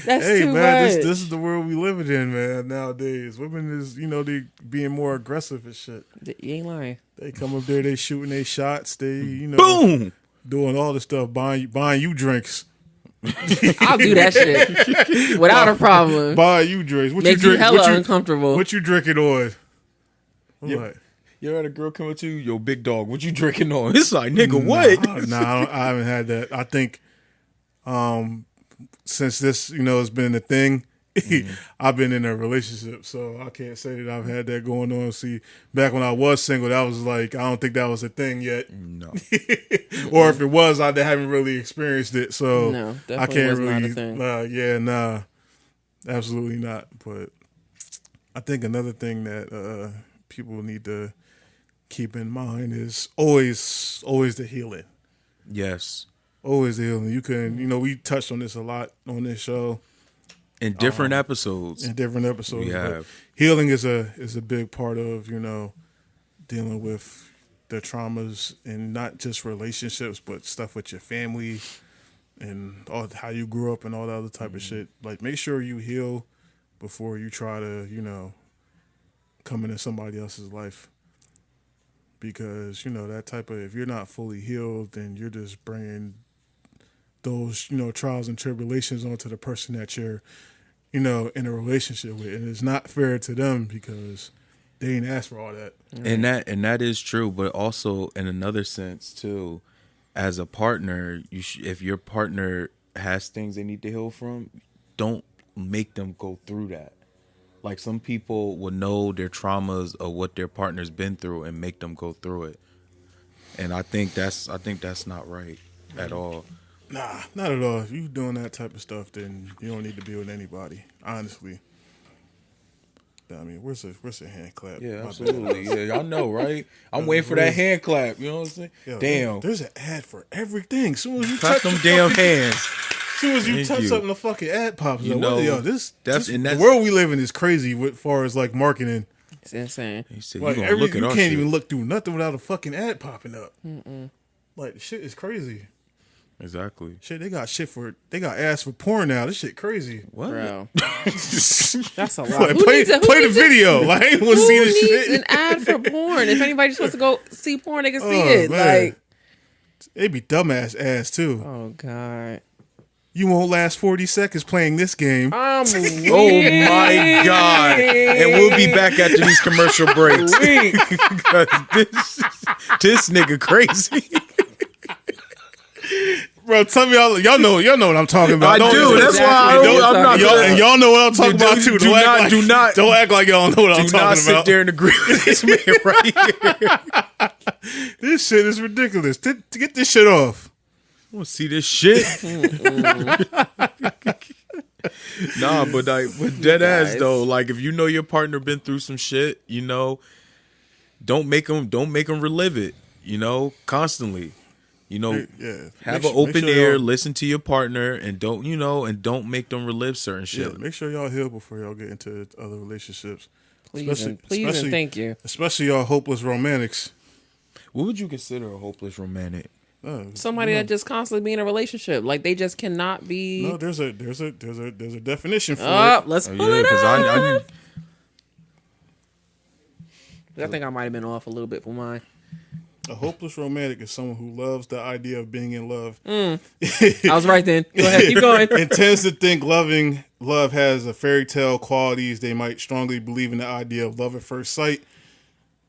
That's hey too man, much. this is the world we living in, man. Nowadays, women is they being more aggressive and shit. You ain't lying. They come up there, they shooting their shots. They boom, doing all the stuff, buying you drinks. I'll do that shit without a problem. Buy you drinks. What Makes you drink? hella uncomfortable. What you drinking on? You ever had a girl come up to you, yo, big dog, what you drinking on? It's like, nigga, what? Nah, I haven't had that. I think since this, has been a thing, I've been in a relationship, so I can't say that I've had that going on. See, back when I was single, that was like, I don't think that was a thing yet. No. Or if it was, I haven't really experienced it, so No, definitely I can't was really. not a thing. Absolutely not. But I think another thing that people need to keep in mind is always the healing. Yes. Always the healing. You can, we touched on this a lot on this show In different episodes. in different episodes. We But have. healing is a big part of dealing with the traumas and not just relationships, but stuff with your family and all how you grew up and all that other type of shit. Like, make sure you heal before you try to come into somebody else's life. Because, that type of, if you're not fully healed, then you're just bringing those, trials and tribulations onto the person that you're, in a relationship with. And it's not fair to them because they ain't asked for all that. And that is true, but also in another sense too, as a partner, if your partner has things they need to heal from, don't make them go through that. Like, some people will know their traumas or what their partner's been through and make them go through it. And I think that's not right at all. Nah, not at all. If you doing that type of stuff, then you don't need to be with anybody, honestly. I mean, where's the hand clap? Yeah, My absolutely. bad. Yeah, y'all know, right? I'm waiting for that hand clap. You know what I'm saying? Yo, Damn. There's an ad for everything. As soon as you Clap touch them damn hands. As soon as you Thank touch you. something, the fucking ad pops You up. know, The world we live in is crazy as far as like marketing. It's insane. He said, Like, you gonna look at you our can't shit. even look through nothing without a fucking ad popping up. Like, the shit is crazy. Exactly. Shit, they got ads for porn now. This shit crazy. What? Bro. That's a lot. Like, play the video. Like, I ain't want to Who see this needs shit. an ad for porn? If anybody's supposed to go see porn, they can see Oh, it. man. Like, They be dumbass ass too. oh god. You won't last 40 seconds playing this game. Oh my God. And we'll be back after these commercial breaks. Because this nigga crazy. Bro, tell me y'all know what I'm talking about. I do. That's why I'm not and y'all know what I'm talking about too. Do Don't act like y'all know what I'm Do not talking sit about. there and agree with this man right here. This shit is ridiculous. Get this shit off. I want to see this shit. Nah, but dead ass guys. though. Like, if you know your partner been through some shit, don't make them relive it. Constantly. Yeah. Have Make an open sure ear, y'all- listen to your partner, and don't make them relive certain shit. Yeah, make sure y'all heal before y'all get into other relationships. Please and thank you. Especially y'all hopeless romantics. What would you consider a hopeless romantic? Somebody that just constantly be in a relationship. Like, they just cannot be. No, there's a definition for Oh, it. let's Oh, pull yeah, it because up. I think I might have been off a little bit for mine. A hopeless romantic is someone who loves the idea of being in love. I was right then. Go ahead, keep going. And tends to think love has a fairy tale qualities. They might strongly believe in the idea of love at first sight.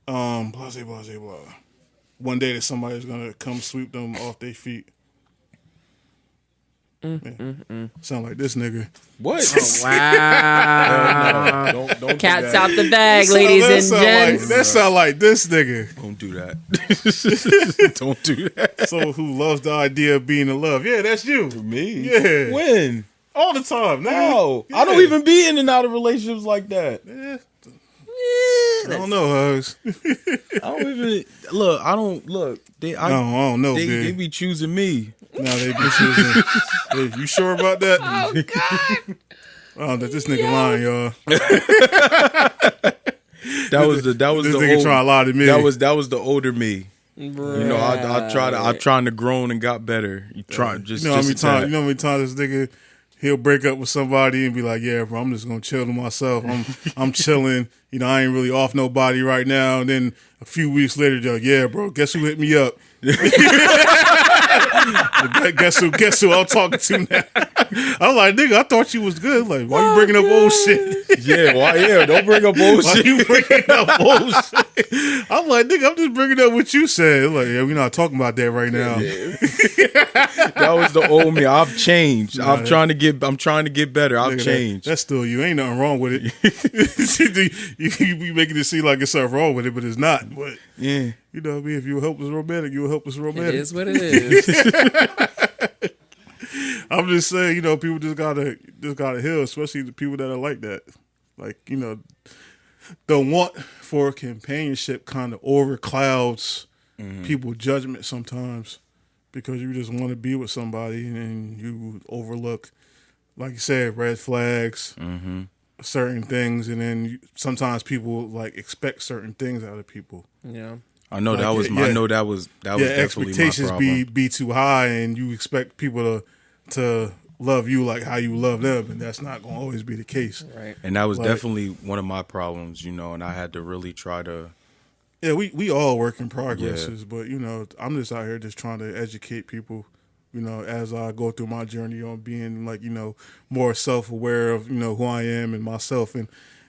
Blah, blah, blah, blah. One day that somebody's gonna come sweep them off their feet. Sound like this nigga. What? Oh, wow. Don't do Cats that. out the bag, ladies and gents. That sound like this nigga. Don't do that. Don't do that. Someone who loves the idea of being in love. Yeah, that's you. Me? Yeah. When? All the time. No. nigga. I don't Yeah. even be in and out of relationships like that. Yeah. I don't know, Hugs. I don't even look. I don't look. I don't know, they big. be choosing me. No, they be choosing. Hey, you sure about that? Oh, God. Oh, that this nigga lying, y'all. That was the This old, nigga trying to lie to me. That was the older me. Right. I tried to grown and got better. You try just You know how many just a tad. times? You know how many times this nigga he'll break up with somebody and be like, "Yeah, bro, I'm just gonna chill to myself. I'm chilling. I ain't really off nobody right now." And then a few weeks later, they're like, "Yeah, bro, guess who hit me up?" Guess who I'm talking to now? I'm like, nigga, I thought you was good. Like, why you bringing up old shit? Yeah, don't bring up Why bullshit. you bringing up old shit? I'm like, nigga, I'm just bringing up what you said. Like, yeah, we're not talking about that right now. That was the old me. I've changed. Nah, I'm trying to get better. I've Nigga, changed. That's still you. Ain't nothing wrong with it. you be making it seem like it's something wrong with it, but it's not. But Yeah. you know what I mean? If you're a hopeless romantic, you're a hopeless It romantic. is what it is. I'm just saying, people just gotta heal, especially the people that are like that. Like, the want for companionship kind of overclouds people's judgment sometimes. because you just want to be with somebody and you overlook, like you said, red flags, certain things, and then sometimes people like expect certain things out of people. Yeah. I know Like, that was my. I know that was definitely expectations my problem. be too high, and you expect people to love you like how you love them, and that's not going to always be the case. Right. And that was Like, definitely one of my problems, you know, and I had to really try to. Yeah, we all work in progresses, but you know, I'm just out here just trying to educate people, you know, as I go through my journey on being like, you know, more self-aware of, you know, who I am and myself and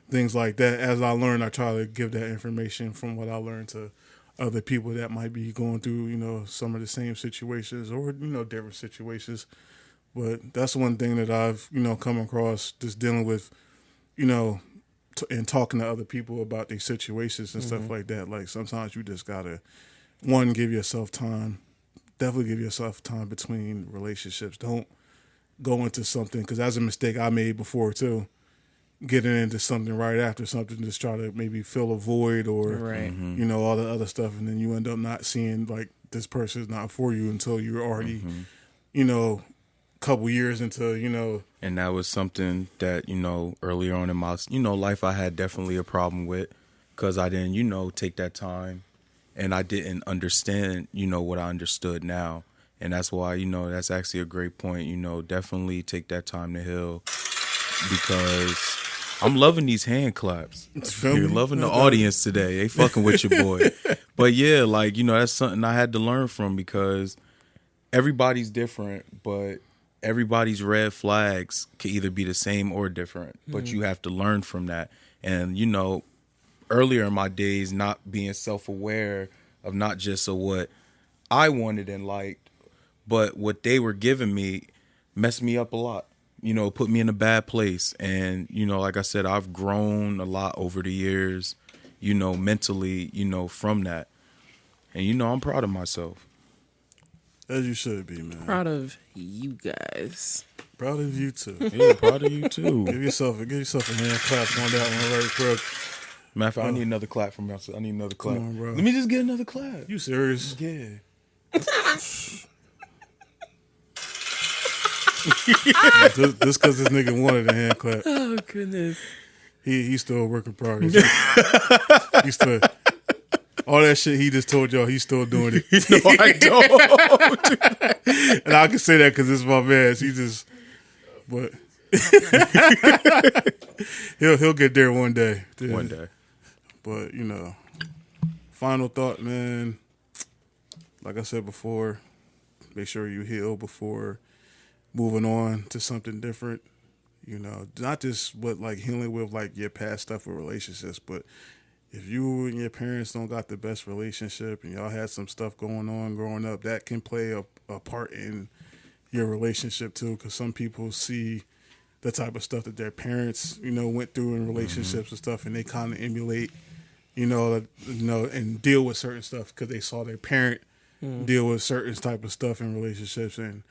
things like that. As I learn, I try to give that information from what I learned to other people that might be going through, you know, some of the same situations or, you know, different situations. But that's one thing that I've, you know, come across just dealing with, you know, and talking to other people about these situations and stuff like that. Like sometimes you just gotta, one, give yourself time. Definitely give yourself time between relationships. Don't go into something, because that's a mistake I made before too. Getting into something right after something, just try to maybe fill a void or, Right. you know, all the other stuff. And then you end up not seeing like this person is not for you until you're already, you know, couple years into, you know. And that was something that, you know, earlier on in my, you know, life I had definitely a problem with, because I didn't, you know, take that time and I didn't understand, you know, what I understood now. And that's why, you know, that's actually a great point, you know, definitely take that time to heal, because I'm loving these hand claps. You're loving the audience today. They fucking with your boy. But yeah, like, you know, that's something I had to learn from, because everybody's different, but everybody's red flags can either be the same or different, but you have to learn from that. And, you know, earlier in my days, not being self-aware of not just of what I wanted and liked, but what they were giving me messed me up a lot, you know, put me in a bad place. And, you know, like I said, I've grown a lot over the years, you know, mentally, you know, from that. And, you know, I'm proud of myself. As you should be, man. Proud of you guys. Proud of you too. Yeah, proud of you too. Give yourself a hand clap on that one right quick. Matter of fact, I need another clap from myself. I need another clap. Come on, bro. Let me just get another clap. You serious? Yeah. Just because this nigga wanted a hand clap. Oh, goodness. He's still a work in progress. He's still, all that shit he just told y'all, he's still doing it. No, I don't. And I can say that because it's my man. He just, but he'll get there one day. One day. But, you know, final thought, man. Like I said before, make sure you heal before moving on to something different. You know, not just what like healing with like your past stuff with relationships, but if you and your parents don't got the best relationship and y'all had some stuff going on growing up, that can play a part in your relationship too. Because some people see the type of stuff that their parents, you know, went through in relationships and stuff, and they kind of emulate, you know, and deal with certain stuff because they saw their parent deal with certain type of stuff in relationships. And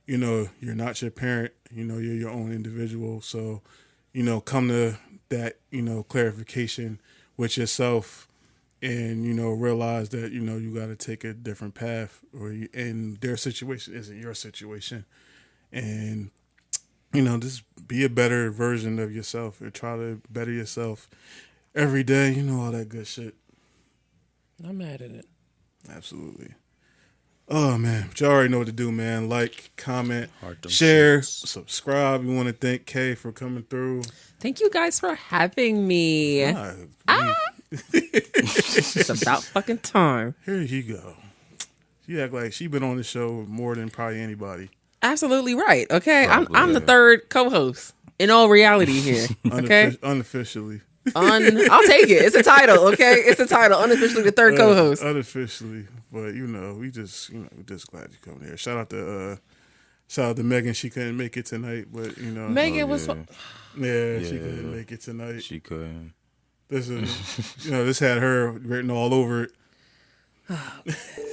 you know, you're not your parent, you know, you're your own individual. So, you know, come to that, you know, clarification with yourself and, you know, realize that, you know, you got to take a different path, and their situation isn't your situation. And, you know, just be a better version of yourself and try to better yourself every day, you know, all that good shit. I'm mad at it. Absolutely. Oh, man. But you already know what to do, man. Like, comment, Heart them share, shits. subscribe. We want to thank Kay for coming through. Thank you guys for having me. It's about fucking time. Here you go. She act like she been on the show more than probably anybody. Absolutely right. Okay, Probably, I'm the third co-host in all reality here. Okay, Unofficially. I'll take it. It's a title. Okay, it's a title. Unofficially the third co-host. Unofficially. But, you know, we're just glad you come here. Shout out to Megan. She couldn't make it tonight, but, you know. Megan was. Yeah, she couldn't make it tonight. She couldn't. This is, you know, this had her written all over it.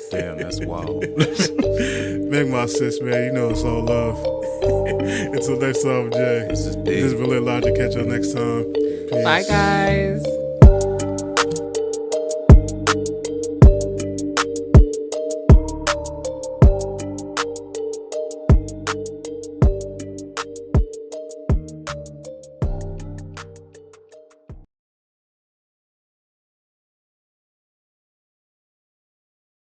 Damn, that's wild. Meg, my sis, man, you know it's all love. Until next time, Jay. This is big. This is Valentines. Catch you next time. Peace. Bye, guys.